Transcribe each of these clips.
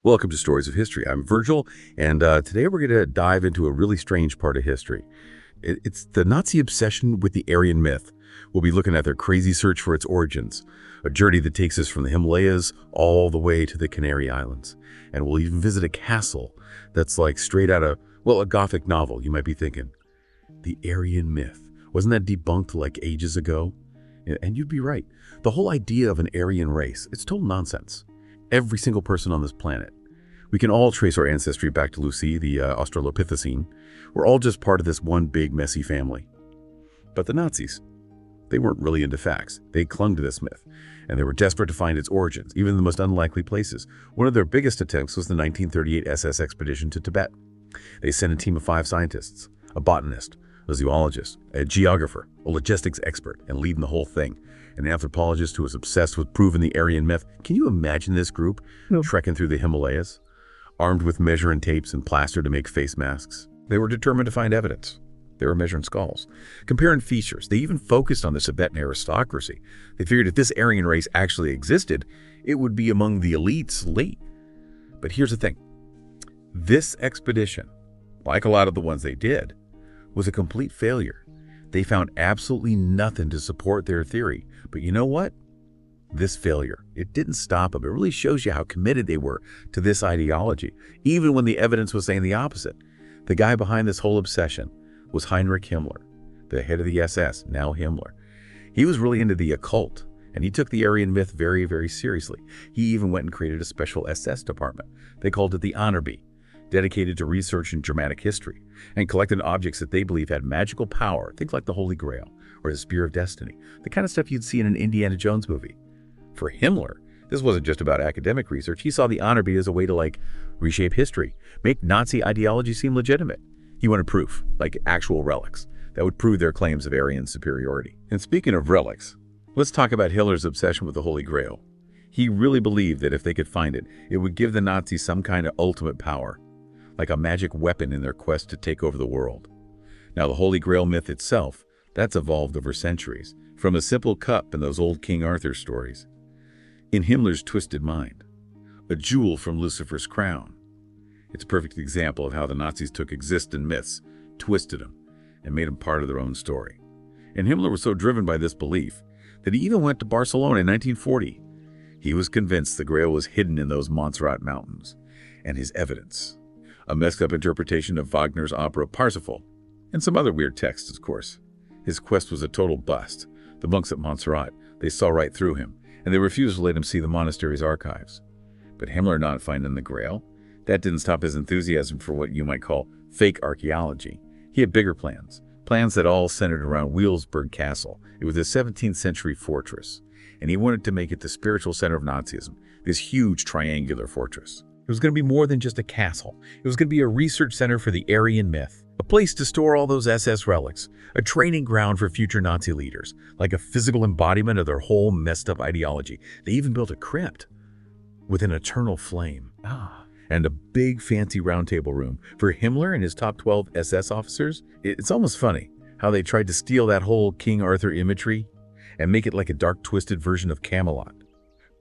Welcome to Stories of History. I'm Virgil, and today we're going to dive into a really strange part of history. It's the Nazi obsession with the Aryan myth. We'll be looking at their crazy search for its origins, a journey that takes us from the Himalayas all the way to the Canary Islands. And we'll even visit a castle that's like straight out of, well, a Gothic novel. You might be thinking, the Aryan myth. Wasn't that debunked like ages ago? And you'd be right. The whole idea of an Aryan race, it's total nonsense. Every single person on this planet. We can all trace our ancestry back to Lucy, the Australopithecine. We're all just part of this one big messy family. But the Nazis, they weren't really into facts. They clung to this myth, and they were desperate to find its origins, even in the most unlikely places. One of their biggest attempts was the 1938 SS expedition to Tibet. They sent a team of 5 scientists, a botanist, a zoologist, a geographer, a logistics expert, and leading the whole thing, an anthropologist who was obsessed with proving the Aryan myth. Can you imagine this group trekking through the Himalayas, armed with measuring tapes and plaster to make face masks? They were determined to find evidence. They were measuring skulls, comparing features. They even focused on the Tibetan aristocracy. They figured if this Aryan race actually existed, it would be among the elites late. But here's the thing. This expedition, like a lot of the ones they did, was a complete failure. They found absolutely nothing to support their theory. But you know what? This failure, it didn't stop them. It really shows you how committed they were to this ideology, even when the evidence was saying the opposite. The guy behind this whole obsession was Heinrich Himmler, the head of the SS, now Himmler. He was really into the occult, and he took the Aryan myth very, very seriously. He even went and created a special SS department. They called it the Honor Bee, dedicated to research in Germanic history, and collected objects that they believed had magical power, things like the Holy Grail or the Spear of Destiny, the kind of stuff you'd see in an Indiana Jones movie. For Himmler, this wasn't just about academic research. He saw the Honor Bee as a way to reshape history, make Nazi ideology seem legitimate. He wanted proof, like actual relics, that would prove their claims of Aryan superiority. And speaking of relics, let's talk about Hitler's obsession with the Holy Grail. He really believed that if they could find it, it would give the Nazis some kind of ultimate power, like a magic weapon in their quest to take over the world. Now, the Holy Grail myth itself, that's evolved over centuries, from a simple cup in those old King Arthur stories. In Himmler's twisted mind, a jewel from Lucifer's crown. It's a perfect example of how the Nazis took existing myths, twisted them, and made them part of their own story. And Himmler was so driven by this belief that he even went to Barcelona in 1940. He was convinced the Grail was hidden in those Montserrat mountains, and his evidence, a messed-up interpretation of Wagner's opera Parsifal, and some other weird texts, of course. His quest was a total bust. The monks at Montserrat, they saw right through him, and they refused to let him see the monastery's archives. But Himmler not finding the Grail, that didn't stop his enthusiasm for what you might call fake archaeology. He had bigger plans that all centered around Wilsberg Castle. It was a 17th century fortress, and he wanted to make it the spiritual center of Nazism, this huge triangular fortress. It was going to be more than just a castle. It was going to be a research center for the Aryan myth, a place to store all those SS relics, a training ground for future Nazi leaders, like a physical embodiment of their whole messed up ideology. They even built a crypt with an eternal flame. And a big fancy round table room for Himmler and his top 12 SS officers. It's almost funny how they tried to steal that whole King Arthur imagery and make it like a dark, twisted version of Camelot.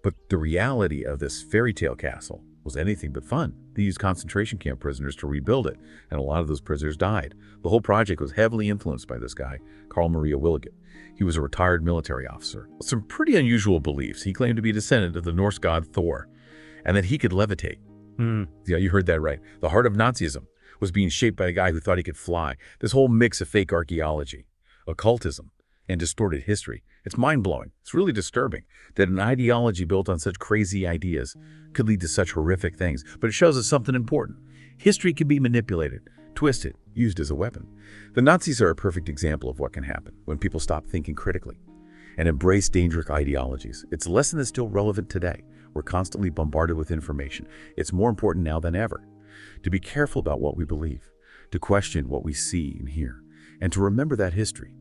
But the reality of this fairy tale castle was anything but fun. They used concentration camp prisoners to rebuild it, and a lot of those prisoners died. The whole project was heavily influenced by this guy, Carl Maria Williget. He was a retired military officer. Some pretty unusual beliefs. He claimed to be a descendant of the Norse god Thor, and that he could levitate. Yeah, you heard that right. The heart of Nazism was being shaped by a guy who thought he could fly. This whole mix of fake archaeology, occultism, and distorted history. It's mind-blowing. It's really disturbing that an ideology built on such crazy ideas could lead to such horrific things. But it shows us something important. History can be manipulated, twisted, used as a weapon. The Nazis are a perfect example of what can happen when people stop thinking critically and embrace dangerous ideologies. It's a lesson that's still relevant today. We're constantly bombarded with information. It's more important now than ever to be careful about what we believe, to question what we see and hear, and to remember that history,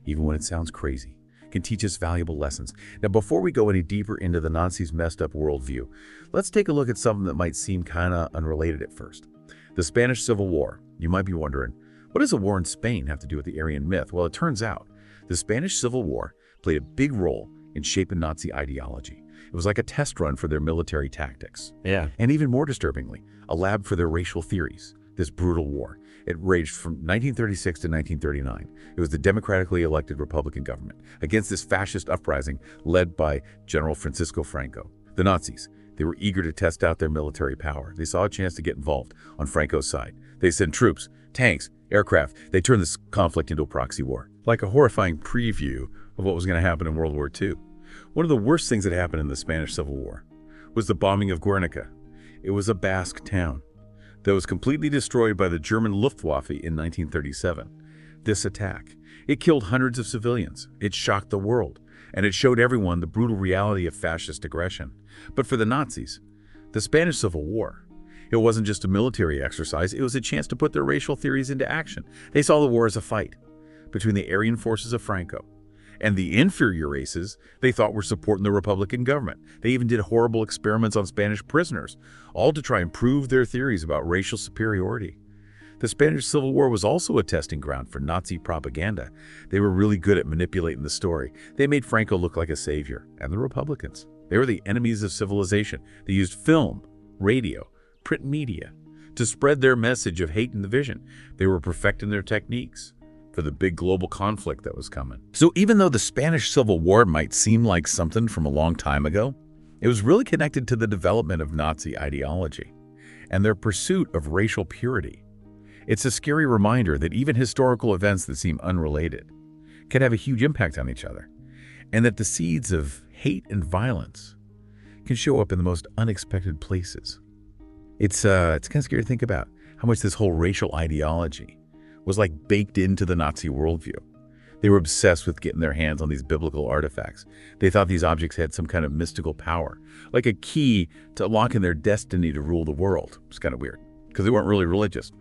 even when it sounds crazy, can teach us valuable lessons. Now, before we go any deeper into the Nazis' messed up worldview, let's take a look at something that might seem kind of unrelated at first. The Spanish Civil War. You might be wondering, what does a war in Spain have to do with the Aryan myth? Well, it turns out the Spanish Civil War played a big role in shaping Nazi ideology. It was like a test run for their military tactics. Yeah. And even more disturbingly, a lab for their racial theories, this brutal war. It raged from 1936 to 1939. It was the democratically elected Republican government against this fascist uprising led by General Francisco Franco. The Nazis, they were eager to test out their military power. They saw a chance to get involved on Franco's side. They sent troops, tanks, aircraft. They turned this conflict into a proxy war, like a horrifying preview of what was going to happen in World War II. One of the worst things that happened in the Spanish Civil War was the bombing of Guernica. It was a Basque town that was completely destroyed by the German Luftwaffe in 1937. This attack, it killed hundreds of civilians. It shocked the world, and it showed everyone the brutal reality of fascist aggression. But for the Nazis, the Spanish Civil War, it wasn't just a military exercise, it was a chance to put their racial theories into action. They saw the war as a fight between the Aryan forces of Franco and the inferior races they thought were supporting the Republican government. They even did horrible experiments on Spanish prisoners, all to try and prove their theories about racial superiority. The Spanish Civil War was also a testing ground for Nazi propaganda. They were really good at manipulating the story. They made Franco look like a savior, and the Republicans, they were the enemies of civilization. They used film, radio, print media to spread their message of hate and division. They were perfecting their techniques for the big global conflict that was coming. So even though the Spanish Civil War might seem like something from a long time ago, it was really connected to the development of Nazi ideology and their pursuit of racial purity. It's a scary reminder that even historical events that seem unrelated can have a huge impact on each other, and that the seeds of hate and violence can show up in the most unexpected places. It's kind of scary to think about how much this whole racial ideology was like baked into the Nazi worldview. They were obsessed with getting their hands on these biblical artifacts. They thought these objects had some kind of mystical power, like a key to unlocking their destiny to rule the world. It's kind of weird, because they weren't really religious.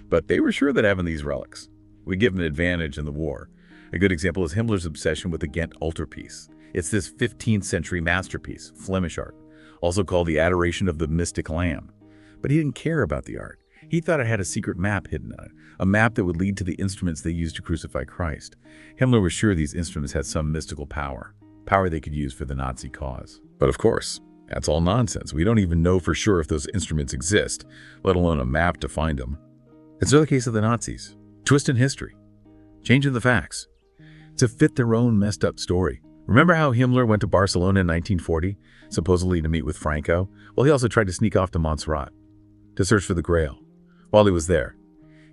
But they were sure that having these relics would give them an advantage in the war. A good example is Himmler's obsession with the Ghent altarpiece. It's this 15th century masterpiece, Flemish art, also called the Adoration of the Mystic Lamb. But he didn't care about the art. He thought it had a secret map hidden on it, a map that would lead to the instruments they used to crucify Christ. Himmler was sure these instruments had some mystical power they could use for the Nazi cause. But of course, that's all nonsense. We don't even know for sure if those instruments exist, let alone a map to find them. It's another case of the Nazis, twisting history, changing the facts to fit their own messed up story. Remember how Himmler went to Barcelona in 1940, supposedly to meet with Franco? Well, he also tried to sneak off to Montserrat to search for the Grail. While he was there,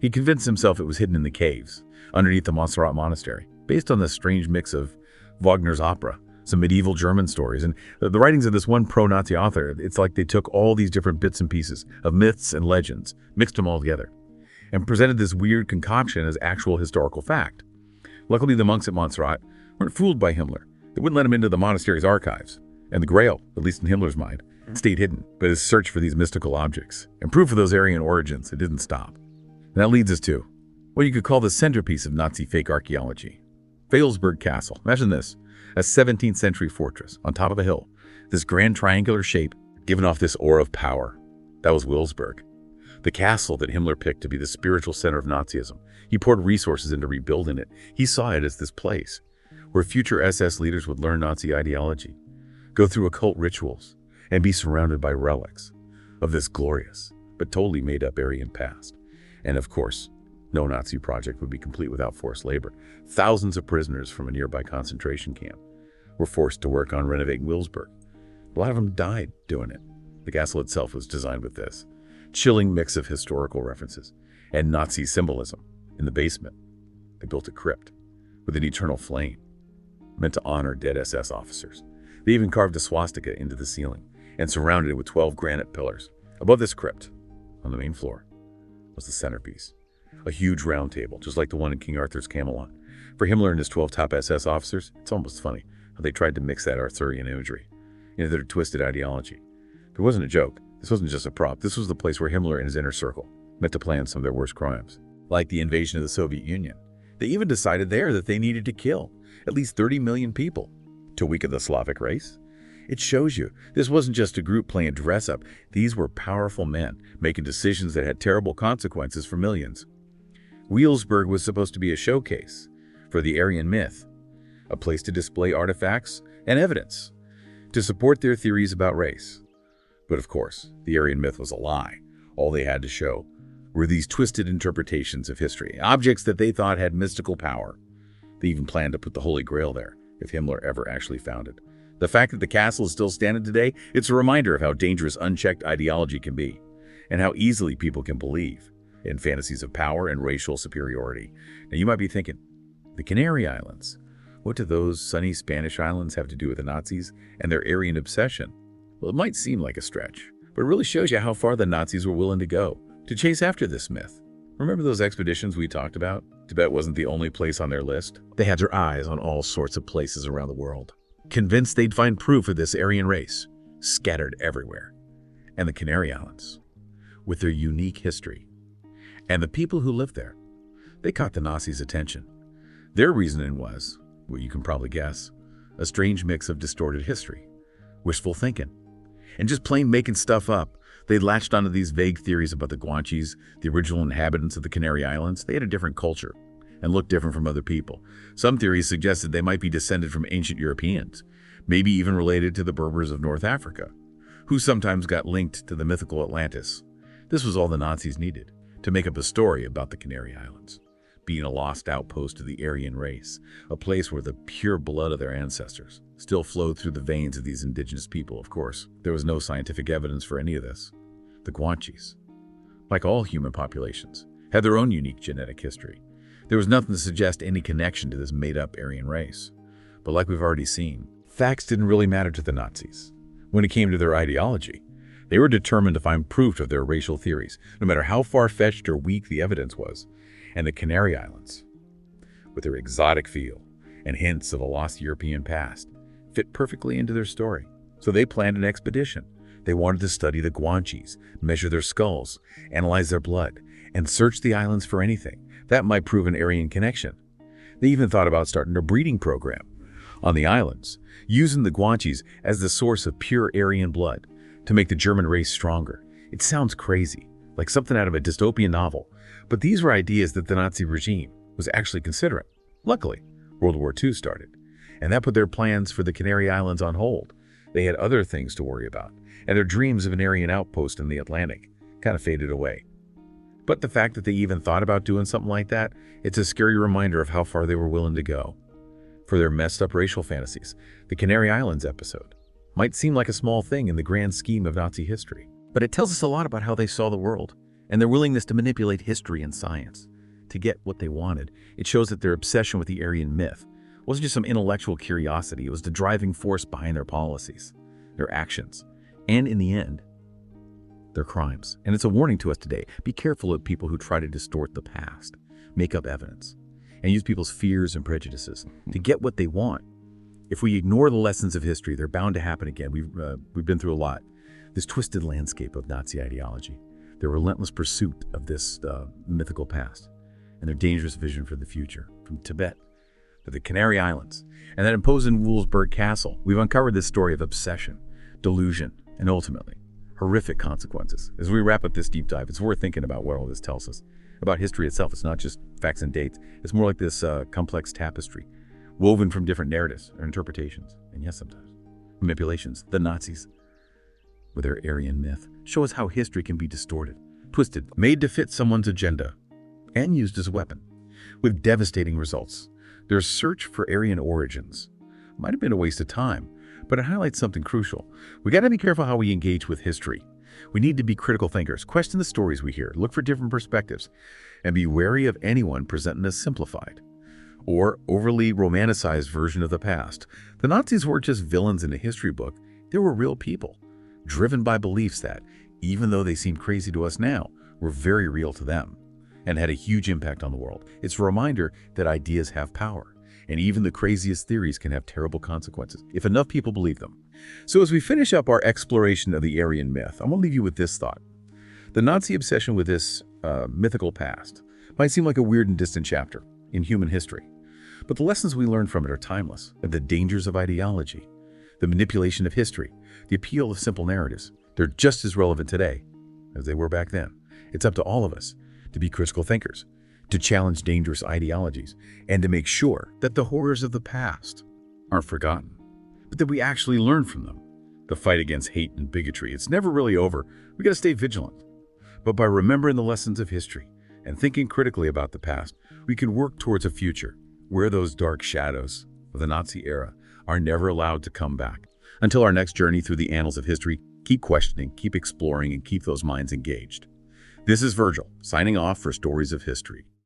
he convinced himself it was hidden in the caves underneath the Montserrat monastery, based on this strange mix of Wagner's opera, some medieval German stories, and the writings of this one pro-Nazi author. It's like they took all these different bits and pieces of myths and legends, mixed them all together, and presented this weird concoction as actual historical fact. Luckily, the monks at Montserrat weren't fooled by Himmler. They wouldn't let him into the monastery's archives, and the Grail, at least in Himmler's mind, stayed hidden. But his search for these mystical objects and proof of those Aryan origins, it didn't stop. And that leads us to what you could call the centerpiece of Nazi fake archaeology, Veilsburg Castle. Imagine this, a 17th century fortress on top of a hill, this grand triangular shape giving off this aura of power. That was Wilsburg, the castle that Himmler picked to be the spiritual center of Nazism. He poured resources into rebuilding it. He saw it as this place where future SS leaders would learn Nazi ideology, go through occult rituals, and be surrounded by relics of this glorious but totally made-up Aryan past. And of course, no Nazi project would be complete without forced labor. Thousands of prisoners from a nearby concentration camp were forced to work on renovating Wilsburg. A lot of them died doing it. The castle itself was designed with this chilling mix of historical references and Nazi symbolism. In the basement, they built a crypt with an eternal flame meant to honor dead SS officers. They even carved a swastika into the ceiling and surrounded it with 12 granite pillars. Above this crypt, on the main floor, was the centerpiece, a huge round table, just like the one in King Arthur's Camelot. For Himmler and his 12 top SS officers, it's almost funny how they tried to mix that Arthurian imagery into their twisted ideology. It wasn't a joke. This wasn't just a prop. This was the place where Himmler and his inner circle met to plan some of their worst crimes, like the invasion of the Soviet Union. They even decided there that they needed to kill at least 30 million people to weaken the Slavic race. It shows you this wasn't just a group playing dress-up. These were powerful men making decisions that had terrible consequences for millions. Wilsburg was supposed to be a showcase for the Aryan myth, a place to display artifacts and evidence to support their theories about race. But of course, the Aryan myth was a lie. All they had to show were these twisted interpretations of history, objects that they thought had mystical power. They even planned to put the Holy Grail there, if Himmler ever actually found it. The fact that the castle is still standing today, it's a reminder of how dangerous unchecked ideology can be, and how easily people can believe in fantasies of power and racial superiority. Now you might be thinking, the Canary Islands, what do those sunny Spanish islands have to do with the Nazis and their Aryan obsession? Well, it might seem like a stretch, but it really shows you how far the Nazis were willing to go to chase after this myth. Remember those expeditions we talked about? Tibet wasn't the only place on their list. They had their eyes on all sorts of places around the world, convinced they'd find proof of this Aryan race, scattered everywhere. And the Canary Islands, with their unique history, and the people who lived there, they caught the Nazis' attention. Their reasoning was, well, you can probably guess, a strange mix of distorted history, wishful thinking, and just plain making stuff up. They'd latched onto these vague theories about the Guanches, the original inhabitants of the Canary Islands. They had a different culture and looked different from other people. Some theories suggested they might be descended from ancient Europeans, maybe even related to the Berbers of North Africa, who sometimes got linked to the mythical Atlantis. This was all the Nazis needed to make up a story about the Canary Islands, being a lost outpost of the Aryan race, a place where the pure blood of their ancestors still flowed through the veins of these indigenous people. Of course, there was no scientific evidence for any of this. The Guanches, like all human populations, had their own unique genetic history. There was nothing to suggest any connection to this made-up Aryan race. But like we've already seen, facts didn't really matter to the Nazis. When it came to their ideology, they were determined to find proof of their racial theories, no matter how far-fetched or weak the evidence was. And the Canary Islands, with their exotic feel and hints of a lost European past, fit perfectly into their story. So they planned an expedition. They wanted to study the Guanches, measure their skulls, analyze their blood, and search the islands for anything that might prove an Aryan connection. They even thought about starting a breeding program on the islands, using the Guanches as the source of pure Aryan blood to make the German race stronger. It sounds crazy, like something out of a dystopian novel, but these were ideas that the Nazi regime was actually considering. Luckily, World War II started, and that put their plans for the Canary Islands on hold. They had other things to worry about, and their dreams of an Aryan outpost in the Atlantic kind of faded away. But the fact that they even thought about doing something like that, it's a scary reminder of how far they were willing to go for their messed up racial fantasies. The Canary Islands episode might seem like a small thing in the grand scheme of Nazi history, but it tells us a lot about how they saw the world and their willingness to manipulate history and science to get what they wanted. It shows that their obsession with the Aryan myth wasn't just some intellectual curiosity. It was the driving force behind their policies, their actions, and in the end, their crimes. And it's a warning to us today. Be careful of people who try to distort the past, make up evidence, and use people's fears and prejudices to get what they want. If we ignore the lessons of history, they're bound to happen again. We've been through a lot. This twisted landscape of Nazi ideology, their relentless pursuit of this mythical past, and their dangerous vision for the future, from Tibet to the Canary Islands, and that imposing Wurzburg Castle. We've uncovered this story of obsession, delusion, and ultimately, horrific consequences. As we wrap up this deep dive, it's worth thinking about what all this tells us about history itself. It's not just facts and dates. It's more like this complex tapestry, woven from different narratives or interpretations, and yes, sometimes manipulations. The Nazis, with their Aryan myth, show us how history can be distorted, twisted, made to fit someone's agenda, and used as a weapon, with devastating results. Their search for Aryan origins might have been a waste of time, but it highlights something crucial. We got to be careful how we engage with history. We need to be critical thinkers, question the stories we hear, look for different perspectives, and be wary of anyone presenting a simplified or overly romanticized version of the past. The Nazis weren't just villains in a history book. They were real people, driven by beliefs that, even though they seem crazy to us now, were very real to them and had a huge impact on the world. It's a reminder that ideas have power, and even the craziest theories can have terrible consequences if enough people believe them. So as we finish up our exploration of the Aryan myth, I want to leave you with this thought. The Nazi obsession with this mythical past might seem like a weird and distant chapter in human history, but the lessons we learn from it are timeless. And the dangers of ideology, the manipulation of history, the appeal of simple narratives, they're just as relevant today as they were back then. It's up to all of us to be critical thinkers, to challenge dangerous ideologies, and to make sure that the horrors of the past aren't forgotten, but that we actually learn from them The fight against hate and bigotry, it's never really over. We gotta stay vigilant. But by remembering the lessons of history and thinking critically about the past, we can work towards a future where those dark shadows of the Nazi era are never allowed to come back. Until our next journey through the annals of history, keep questioning, keep exploring, and keep those minds engaged. This is Virgil, signing off for Stories of History.